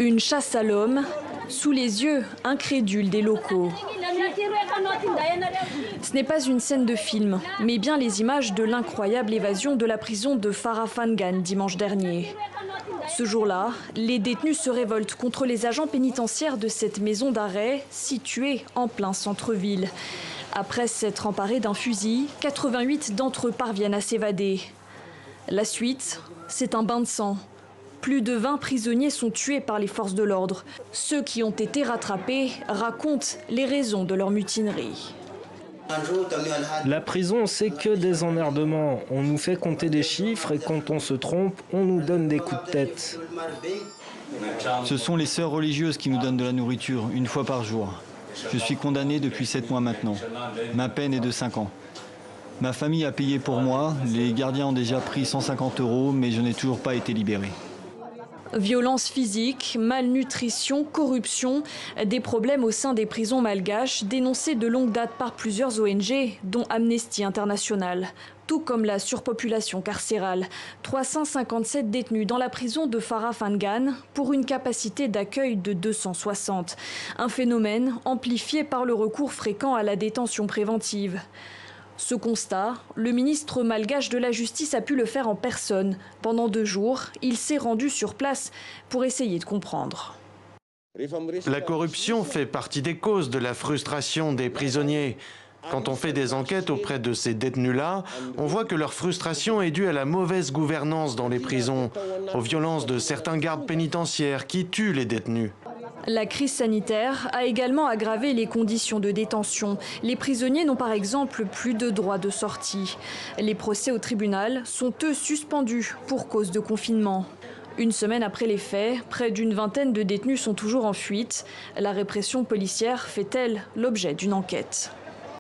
Une chasse à l'homme, sous les yeux incrédules des locaux. Ce n'est pas une scène de film, mais bien les images de l'incroyable évasion de la prison de Farafengan dimanche dernier. Ce jour-là, les détenus se révoltent contre les agents pénitentiaires de cette maison d'arrêt située en plein centre-ville. Après s'être emparés d'un fusil, 88 d'entre eux parviennent à s'évader. La suite, c'est un bain de sang. Plus de 20 prisonniers sont tués par les forces de l'ordre. Ceux qui ont été rattrapés racontent les raisons de leur mutinerie. La prison, c'est que des emmerdements. On nous fait compter des chiffres et quand on se trompe, on nous donne des coups de tête. Ce sont les sœurs religieuses qui nous donnent de la nourriture, une fois par jour. Je suis condamné depuis 7 mois maintenant. Ma peine est de 5 ans. Ma famille a payé pour moi. Les gardiens ont déjà pris 150 €, mais je n'ai toujours pas été libéré. Violence physique, malnutrition, corruption, des problèmes au sein des prisons malgaches dénoncés de longue date par plusieurs ONG, dont Amnesty International. Tout comme la surpopulation carcérale. 357 détenus dans la prison de Farafengan pour une capacité d'accueil de 260. Un phénomène amplifié par le recours fréquent à la détention préventive. Ce constat, le ministre malgache de la Justice a pu le faire en personne. Pendant 2 jours, il s'est rendu sur place pour essayer de comprendre. La corruption fait partie des causes de la frustration des prisonniers. Quand on fait des enquêtes auprès de ces détenus-là, on voit que leur frustration est due à la mauvaise gouvernance dans les prisons, aux violences de certains gardes pénitentiaires qui tuent les détenus. La crise sanitaire a également aggravé les conditions de détention. Les prisonniers n'ont par exemple plus de droit de sortie. Les procès au tribunal sont eux suspendus pour cause de confinement. Une semaine après les faits, près d'une vingtaine de détenus sont toujours en fuite. La répression policière fait-elle l'objet d'une enquête ?